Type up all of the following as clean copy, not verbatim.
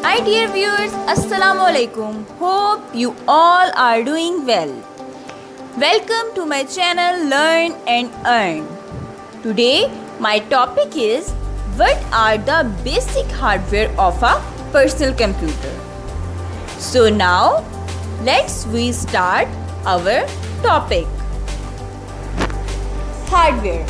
Hi dear viewers, Assalamu alaikum. Hope you all are doing well. Welcome to my channel Learn and Earn. Today my topic is what are the basic hardware of a personal computer. So now let's we start our topic. Hardware.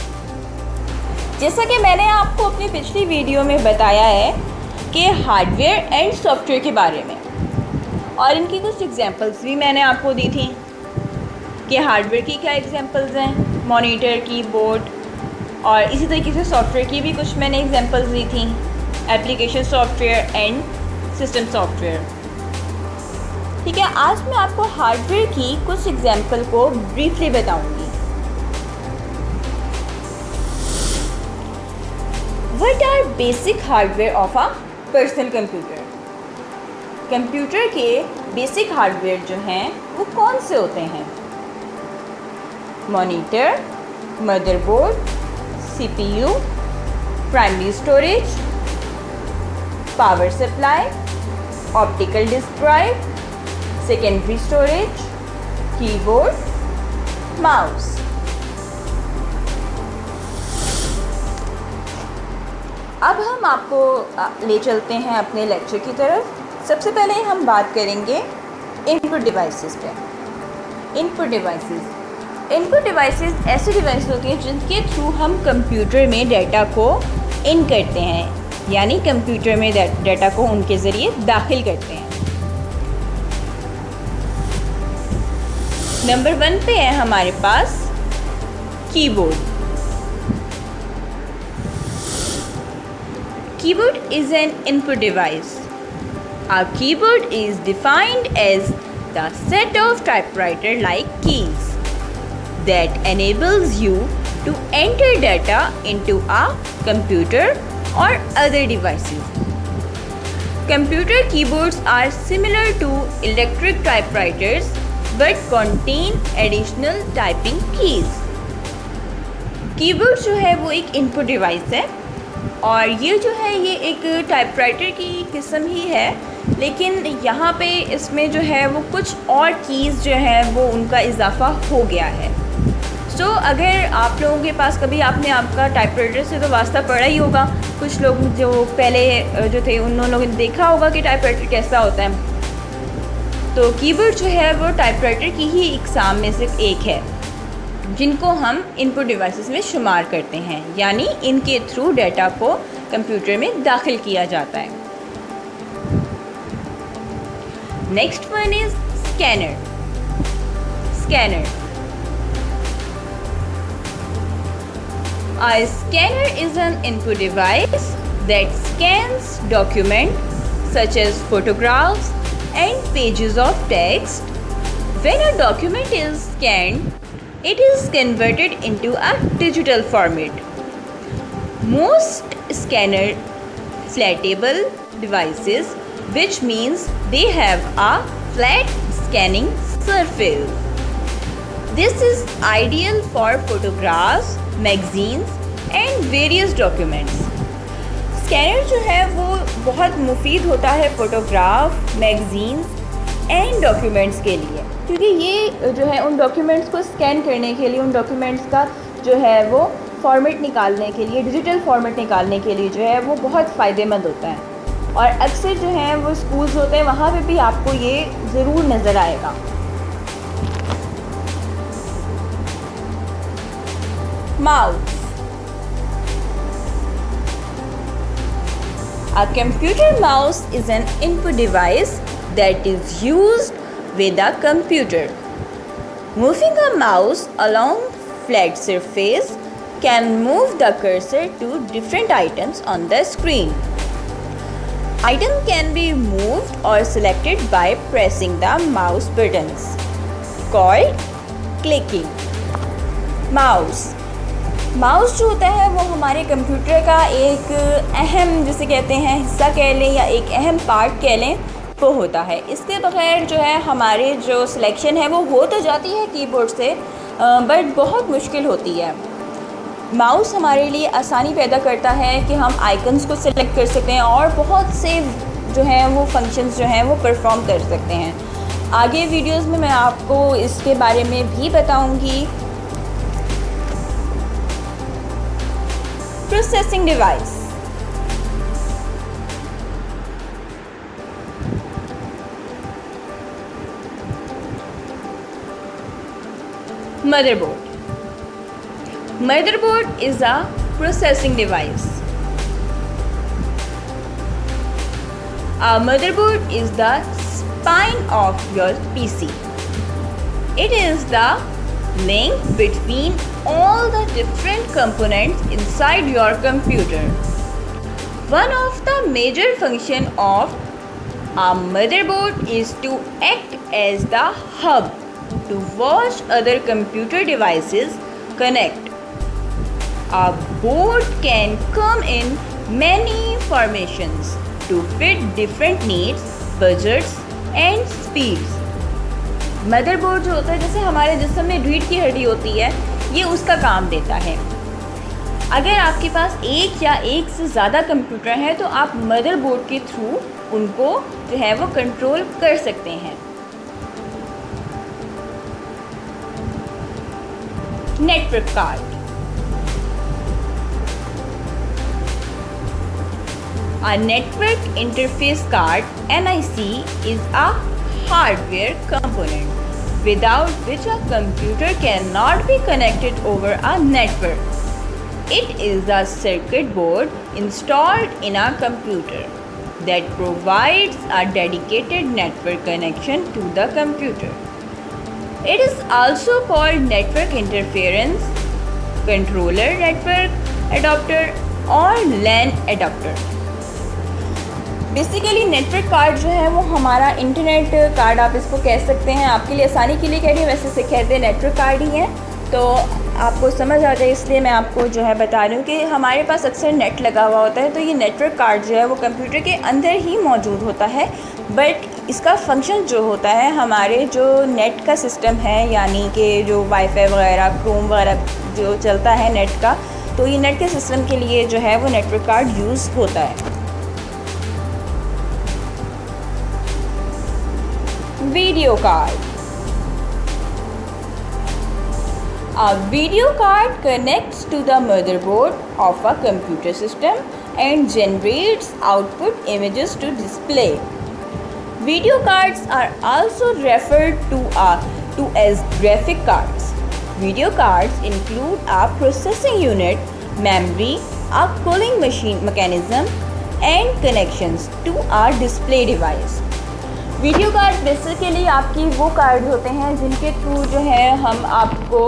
जैसा कि मैंने आपको अपनी पिछली video में बताया है कि हार्डवेयर एंड सॉफ्टवेयर के बारे में, और इनकी कुछ एग्जांपल्स भी मैंने आपको दी थी कि हार्डवेयर की क्या एग्जांपल्स हैं, मॉनिटर, कीबोर्ड, और इसी तरीके से सॉफ्टवेयर की भी कुछ मैंने एग्जांपल्स दी थी, application software and system software. ठीक है, आज मैं आपको हार्डवेयर की कुछ एग्जांपल को ब्रीफली बताऊंगी। What are basic hardware of a personal computer? Computer के बेसिक हार्डवेयर जो हैं वो कौन से होते हैं? Monitor, motherboard, CPU, primary storage, power supply, optical disk drive, secondary storage, keyboard, mouse. अब हम आपको ले चलते हैं अपने लेक्चर की तरफ। सबसे पहले हम बात करेंगे इनपुट डिवाइसेस पे। इनपुट डिवाइसेस ऐसे डिवाइस होती हैं जिनके थ्रू हम कंप्यूटर में डाटा को इन करते हैं, यानी कंप्यूटर में डाटा को उनके ज़रिए दाखिल करते हैं। नंबर 1 पे है हमारे पास keyboard. Keyboard is an input device. A keyboard is defined as the set of typewriter-like keys that enables you to enter data into a computer or other devices. Computer keyboards are similar to electric typewriters but contain additional typing keys. Keyboard जो है वो एक input device है, और ये जो है ये एक टाइपराइटर की किस्म ही है, लेकिन यहाँ पे इसमें जो है वो कुछ और कीज़ जो है वो उनका इजाफा हो गया है। सो अगर आप लोगों के पास कभी आपने आपका टाइपराइटर से तो वास्ता पड़ा ही होगा, कुछ लोग जो पहले जो थे उन लोगों ने देखा होगा कि टाइपराइटर कैसा होता है। तो कीबोर्ड जो है वो टाइपराइटर की ही इकसाम में से एक है जिनको हम इनपुट डिवाइसेस में शुमार करते हैं, यानी इनके थ्रू डाटा को कंप्यूटर में दाखिल किया जाता है। Next one is scanner. A scanner is an input device that scans documents such as photographs and pages of text. When a document is scanned, it is converted into a digital format. Most scanner flatable devices, which means they have a flat scanning surface. This is ideal for photographs, magazines and various documents. Scanner जो है वो बहुत मुफीद होता है photograph, magazines and documents के लिए, क्योंकि ये जो है उन डॉक्यूमेंट्स को स्कैन करने के लिए, उन डॉक्यूमेंट्स का जो है वो फॉर्मेट निकालने के लिए, डिजिटल फॉर्मेट निकालने के लिए जो है वो बहुत फ़ायदेमंद होता है। और अक्सर जो है वो स्कूल्स होते हैं वहाँ पे भी आपको ये ज़रूर नज़र आएगा। Mouse. A computer mouse is an input device that is used with a computer. Moving a mouse along flat surface can move the cursor to different items on the screen. Item can be moved or selected by pressing the mouse buttons, called clicking. Mouse जो होता है वो हमारे computer का एक अहम, जिसे कहते हैं हिस्सा कह लें या एक अहम पार्ट कह लें, वो होता है। इसके बगैर जो है हमारे जो सिलेक्शन है वो हो तो जाती है कीबोर्ड से, बट बहुत मुश्किल होती है। माउस हमारे लिए आसानी पैदा करता है कि हम आइकन्स को सिलेक्ट कर सकते हैं और बहुत से जो हैं वो फंक्शंस जो हैं वो परफॉर्म कर सकते हैं। आगे वीडियोस में मैं आपको इसके बारे में भी बताऊंगी। Processing device. Motherboard. Motherboard is a processing device. A motherboard is the spine of your PC. It is the link between all the different components inside your computer. One of the major functions of a motherboard is to act as the hub to watch other computer devices connect. A board can come in many formations to fit different needs, budgets and speeds. Motherboard जो होता है, जैसे हमारे जिस्म में रीढ़ की हड्डी होती है, ये उसका काम देता है। अगर आपके पास एक या एक से ज़्यादा कंप्यूटर हैं तो आप मदरबोर्ड के थ्रू उनको जो है वो कंट्रोल कर सकते हैं। Network card. A network interface card (NIC) is a hardware component without which a computer cannot be connected over a network. It is a circuit board installed in a computer that provides a dedicated network connection to the computer. It is also called network interference, controller network adapter और LAN adapter. Basically network card जो है वो हमारा internet card आप इसको कह सकते हैं। आपके लिए आसानी के लिए कह रही हूँ, वैसे से कहते हैं नेटवर्क कार्ड ही है, तो आपको समझ आ जाए इसलिए मैं आपको जो है बता रही हूँ कि हमारे पास अक्सर नेट लगा हुआ होता है, तो ये नेटवर्क कार्ड जो है वो कंप्यूटर के अंदर ही मौजूद होता है। बट इसका फंक्शन जो होता है, हमारे जो नेट का सिस्टम है, यानी कि जो वाईफाई वगैरह, क्रोम वगैरह जो चलता है नेट का, तो ये नेट के सिस्टम के लिए जो है वो नेटवर्क कार्ड यूज़ होता है। Video card. A video card connects to the motherboard of a computer system and generates output images to display. Video cards are also referred to as graphic cards. Video cards include a processing unit, memory, a cooling mechanism, and connections to a display device. Video card basically आपकी वो card होते हैं जिनके through जो है हम आपको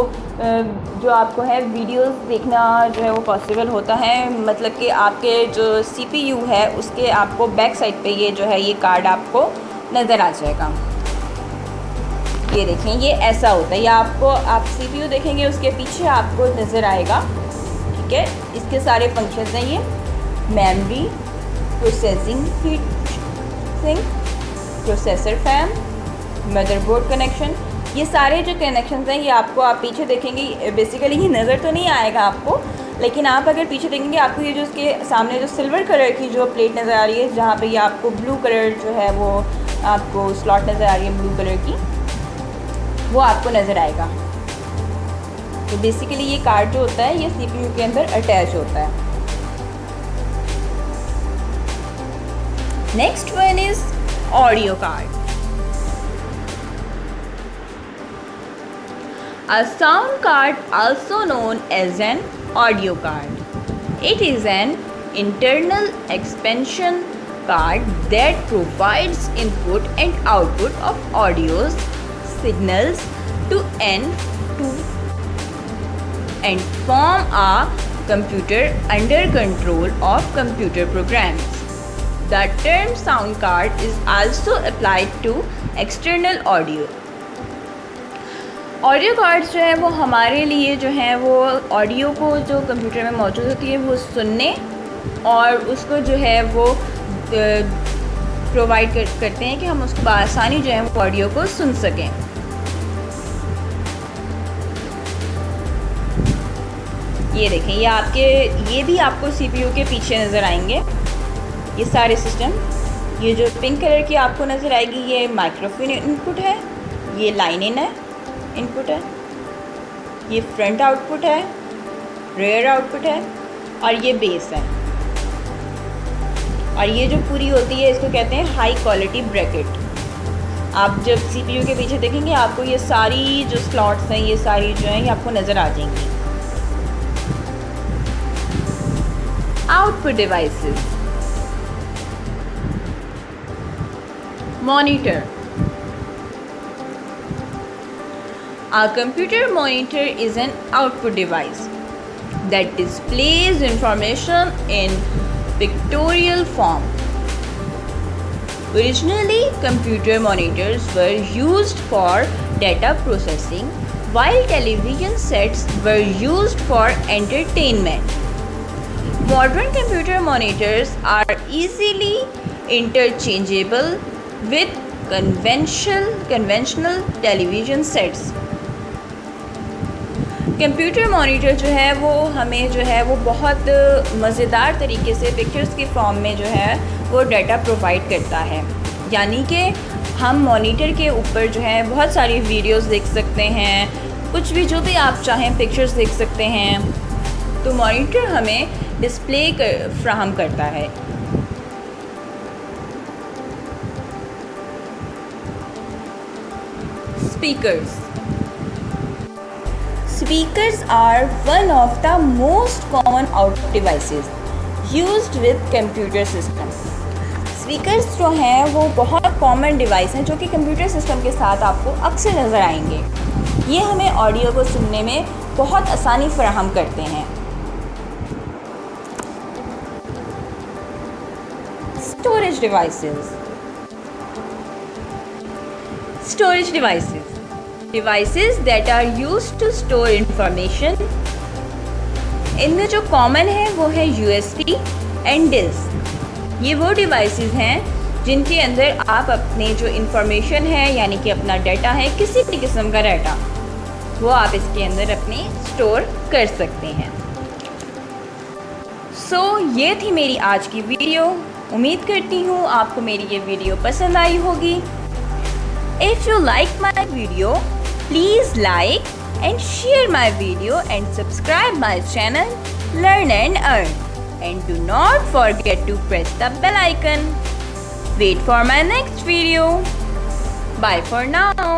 जो आपको है वीडियोस देखना जो है वो पॉसिबल होता है। मतलब कि आपके जो CPU है उसके आपको बैक साइड पे ये जो है ये कार्ड आपको नज़र आ जाएगा। ये देखें, ये ऐसा होता है, या आपको आप CPU देखेंगे उसके पीछे आपको नज़र आएगा। ठीक है, इसके सारे फंक्शंस हैं, ये memory, processing heat sink, processor fan, motherboard connection, ये सारे जो कनेक्शंस हैं ये आपको आप पीछे देखेंगे। बेसिकली ये नज़र तो नहीं आएगा आपको, लेकिन आप अगर पीछे देखेंगे आपको ये जो इसके सामने जो सिल्वर कलर की जो प्लेट नज़र आ रही है, जहाँ पे ये आपको ब्लू कलर जो है वो आपको स्लॉट नज़र आ रही है ब्लू कलर की, वो आपको नज़र आएगा। तो बेसिकली ये कार्ड जो होता है ये CPU के अंदर अटैच होता है। Next one is audio card. A sound card, also known as an audio card. It is an internal expansion card that provides input and output of audio signals to and form a computer under control of computer programs. The term sound card is also applied to external audio. Audio cards जो है वो हमारे लिए जो है वो audio को जो कंप्यूटर में मौजूद होती है वो सुनने और उसको जो है वो प्रोवाइड करते हैं कि हम उसको बआसानी जो है वो ऑडियो को सुन सकें। ये देखें, ये आपके ये भी आपको CPU के पीछे नज़र आएंगे, ये सारे सिस्टम ये जो पिंक कलर की आपको नज़र आएगी ये माइक्रोफोन इनपुट है, ये लाइन इन है इनपुट है, ये फ्रंट आउटपुट है, रेयर आउटपुट है और ये बेस है। और ये जो पूरी होती है इसको कहते हैं हाई क्वालिटी ब्रैकेट। आप जब CPU के पीछे देखेंगे आपको ये सारी जो स्लॉट्स हैं ये सारी जो हैं ये आपको नज़र आ जाएंगी। Output devices, monitor. A computer monitor is an output device that displays information in pictorial form. Originally, computer monitors were used for data processing, while television sets were used for entertainment. Modern computer monitors are easily interchangeable with conventional television sets. Computer monitor जो है वो हमें जो है वो बहुत मज़ेदार तरीके से पिक्चर्स के फॉर्म में जो है वो डाटा प्रोवाइड करता है। यानी कि हम मॉनिटर के ऊपर जो है बहुत सारी वीडियोस देख सकते हैं, कुछ भी जो भी आप चाहें पिक्चर्स देख सकते हैं। तो मॉनिटर हमें डिस्प्ले फ्राहम करता है। Speakers are one of the most common output devices used with computer systems. Speakers जो हैं वो बहुत कॉमन डिवाइस हैं जो कि कंप्यूटर सिस्टम के साथ आपको अक्सर नज़र आएंगे। ये हमें ऑडियो को सुनने में बहुत आसानी फराहम करते हैं। Storage devices. Storage devices. Devices that are used to store information. इनमें जो कॉमन है वो है USB एंड डिस्क। ये वो डिवाइसेस हैं जिनके अंदर आप अपने जो इंफॉर्मेशन है यानी कि अपना डाटा है, किसी भी किस्म का डाटा, वो आप इसके अंदर अपने स्टोर कर सकते हैं। ये थी मेरी आज की वीडियो। उम्मीद करती हूँ आपको मेरी ये वीडियो पसंद आई होगी। If you like my video, please like and share my video and subscribe my channel Learn and Earn, and do not forget to press the bell icon. Wait for my next video. Bye for now.